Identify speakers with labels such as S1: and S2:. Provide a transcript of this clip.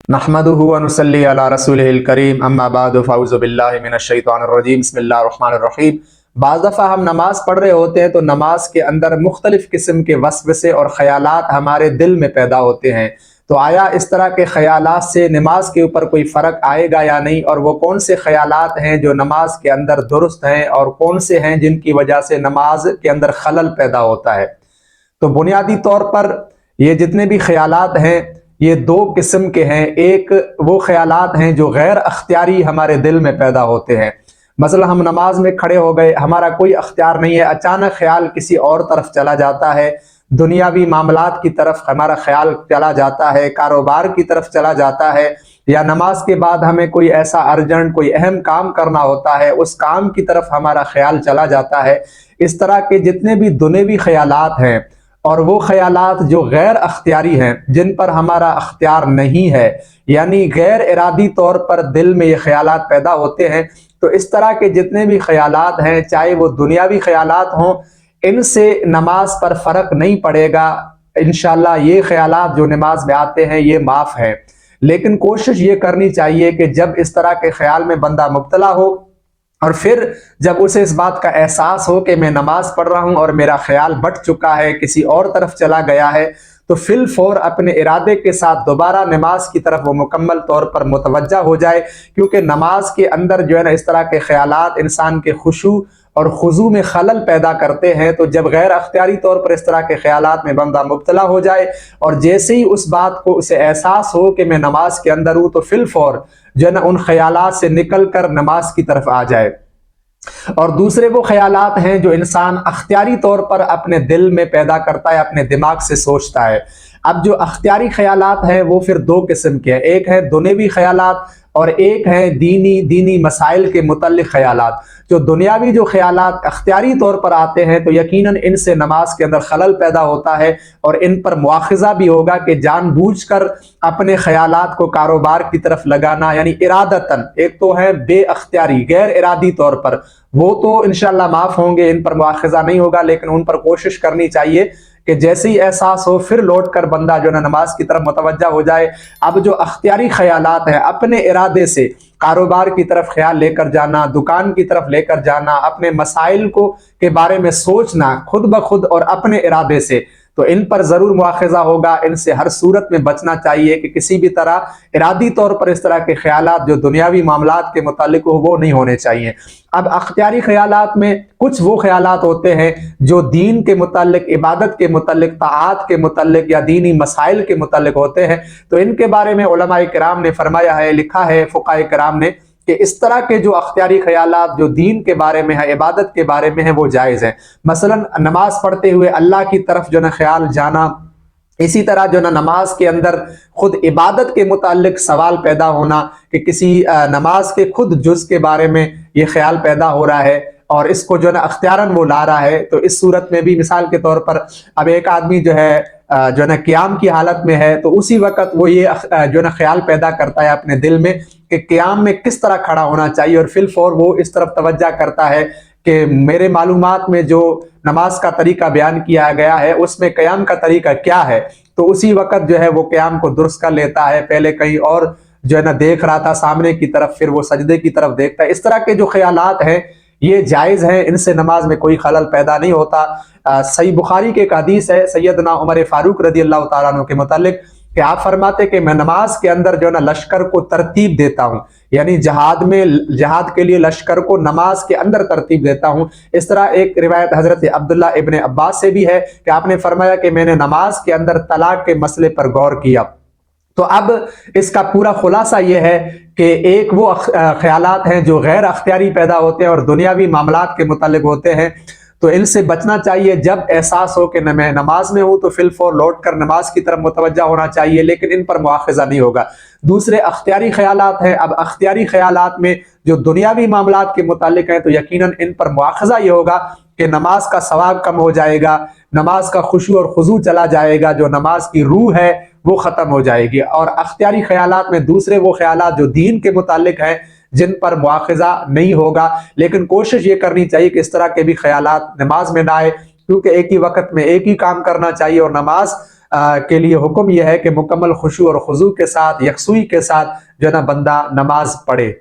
S1: नहमदुहु व नुसल्ली अला रसूलिहिल करीम अम्मा बाद फ़अऊज़ु बिल्लाहि मिनश्शैतानिर्रजीम बिस्मिल्लाहिर्रहमानिर्रहीम। बाज़ दफ़ा हम नमाज़ पढ़ रहे होते हैं तो नमाज के अंदर मुख्तलिफ़ किस्म के वसवसे और ख़यालात हमारे दिल में पैदा होते हैं। तो आया इस तरह के ख़यालात से नमाज के ऊपर कोई फ़र्क आएगा या नहीं, और वो कौन से ख़यालात हैं जो नमाज के अंदर दुरुस्त हैं और कौन से हैं जिनकी वजह से नमाज के अंदर खलल पैदा होता है। तो बुनियादी तौर पर ये जितने भी ख़यालात हैं ये दो किस्म के हैं। एक वो ख़यालात हैं जो गैर अख्तियारी हमारे दिल में पैदा होते हैं। मसला हम नमाज में खड़े हो गए, हमारा कोई अख्तियार नहीं है, अचानक ख्याल किसी और तरफ चला जाता है, दुनियावी मामलात की तरफ हमारा ख्याल चला जाता है, कारोबार की तरफ चला जाता है, या नमाज के बाद हमें कोई ऐसा अर्जेंट कोई अहम काम करना होता है, उस काम की तरफ हमारा ख्याल चला जाता है। इस तरह के जितने भी दुनियावी ख्यालात हैं और वो ख्यालात जो गैर अख्तियारी हैं, जिन पर हमारा अख्तियार नहीं है, यानी गैर इरादी तौर पर दिल में ये ख्यालात पैदा होते हैं, तो इस तरह के जितने भी ख्यालात हैं, चाहे वो दुनियावी ख्यालात हों, इनसे नमाज पर फ़र्क नहीं पड़ेगा। इंशाअल्लाह ये ख्यालात जो नमाज में आते हैं ये माफ़ हैं। लेकिन कोशिश ये करनी चाहिए कि जब इस तरह के ख्याल में बंदा मुब्तला हो और फिर जब उसे इस बात का एहसास हो कि मैं नमाज पढ़ रहा हूँ और मेरा ख्याल बट चुका है, किसी और तरफ चला गया है, तो फिल फौर अपने इरादे के साथ दोबारा नमाज की तरफ वो मुकम्मल तौर पर मुतवज्जा हो जाए। क्योंकि नमाज के अंदर जो है ना इस तरह के ख्यालात इंसान के खुशू और खुजू में खलल पैदा करते हैं। तो जब गैर अख्तियारी तौर पर इस तरह के ख्यालात में बंदा मुब्तला हो जाए और जैसे ही उस बात को उसे एहसास हो कि मैं नमाज के अंदर हूँ, तो फिल फौर जो है ना उन ख्यालात से निकल कर नमाज की तरफ आ जाए। और दूसरे वो ख्यालात हैं जो इंसान अख्तियारी तौर पर अपने दिल में पैदा करता है, अपने दिमाग से सोचता है। अब जो अख्तियारी ख्यालात हैं वो फिर दो किस्म के हैं, एक है दुनियावी ख्यालात और एक है दीनी मसाइल के मुतल्लिक़ ख्यालात। जो दुनियावी जो ख्यालात अख्तियारी तौर पर आते हैं तो यकीनन इनसे नमाज के अंदर खलल पैदा होता है और इन पर मुआखज़ा भी होगा कि जानबूझकर अपने ख्यालात को कारोबार की तरफ लगाना, यानी इरादतन। एक तो है बे अख्तियारी गैर इरादी तौर पर, वो तो इंशाअल्लाह माफ़ होंगे, इन पर मुआखज़ा नहीं होगा, लेकिन उन पर कोशिश करनी चाहिए कि जैसे ही एहसास हो फिर लौट कर बंदा जो है नमाज की तरफ मुतवज्जा हो जाए। अब जो अख्तियारी ख्यालात हैं, अपने इरादे से कारोबार की तरफ ख्याल लेकर जाना, दुकान की तरफ लेकर जाना, अपने मसाइल को के बारे में सोचना खुद ब खुद और अपने इरादे से, तो इन पर ज़रूर मुआखज़ा होगा। इनसे हर सूरत में बचना चाहिए कि किसी भी तरह इरादी तौर पर इस तरह के ख्यालात जो दुनियावी मामलात के मुतालिक हो वो नहीं होने चाहिए। अब अख्तियारी ख्यालात में कुछ वो ख्यालात होते हैं जो दीन के मुतालिक, इबादत के मुतालिक, ताआत के मुतालिक या दीनी मसाइल के मुतालिक होते हैं। तो इनके बारे में उलमाए किराम ने फरमाया है, लिखा है फ़ुक़हाए किराम ने कि इस तरह के जो अख्तियारी ख्यालात जो दीन के बारे में है, इबादत के बारे में है, वो जायज़ है। मसलन नमाज पढ़ते हुए अल्लाह की तरफ जो न ख्याल जाना, इसी तरह जो ना नमाज के अंदर खुद इबादत के मुतालिक सवाल पैदा होना कि किसी नमाज के खुद जुज़ के बारे में ये ख्याल पैदा हो रहा है और इसको जो ना अख्तियारन वो ला रहा है। तो इस सूरत में भी मिसाल के तौर पर अब एक आदमी जो है जो ना क़याम की हालत में है, तो उसी वक़्त वो ये जो ना ख्याल पैदा करता है अपने दिल में कि क़याम में किस तरह खड़ा होना चाहिए, और फिल फौर वो इस तरफ तवज्जा करता है कि मेरे मालूमात में जो नमाज का तरीका बयान किया गया है उसमें क़याम का तरीका क्या है। तो उसी वक़्त जो है वो क़याम को दुरुस्त कर लेता है। पहले कहीं और जो है ना देख रहा था सामने की तरफ, फिर वो सजदे की तरफ देखता है। इस तरह के जो ख्यालात हैं ये जायज़ हैं, इनसे नमाज में कोई खलल पैदा नहीं होता। सही बुखारी के एक हदीस है सैयदना उमर फारूक रज़ी अल्लाह तआला अन्हु के मुतालिक कि आप फरमाते कि मैं नमाज के अंदर जो है ना लश्कर को तरतीब देता हूँ, यानी जहाद के लिए लश्कर को नमाज के अंदर तरतीब देता हूँ। इस तरह एक रिवायत हज़रत अब्दुल्ला इब्न अब्बास से भी है कि आपने फरमाया कि मैंने नमाज के अंदर तलाक के मसले पर गौर किया। तो अब इसका पूरा खुलासा ये है कि एक वो ख्यालात हैं जो गैर अख्तियारी पैदा होते हैं और दुनियावी मामलात के मुतालिक होते हैं, तो इनसे बचना चाहिए। जब एहसास हो कि मैं नमाज में हूँ तो फिल फौर लौट कर नमाज की तरफ मुतवज्जा होना चाहिए, लेकिन इन पर मुआखज़ा नहीं होगा। दूसरे अख्तियारी ख्यालात हैं। अब अख्तियारी ख्यालात में जो दुनियावी मामलात के मुतालिक हैं तो यकीनन इन पर मुआखज़ा ये होगा कि नमाज का सवाब कम हो जाएगा, नमाज का खुशू और खुजू चला जाएगा, जो नमाज की रूह है वो ख़त्म हो जाएगी। और अख्तियारी ख्यालात में दूसरे वो ख्यालात जो दीन के मुतालिक हैं जिन पर मुआखज़ा नहीं होगा, लेकिन कोशिश ये करनी चाहिए कि इस तरह के भी ख्यालात नमाज में ना आए, क्योंकि एक ही वक्त में एक ही काम करना चाहिए और नमाज کے لیے حکم یہ ہے کہ مکمل خشوع اور خضوع کے ساتھ، یکسوئی کے ساتھ جو ہے نا بندہ نماز پڑھے۔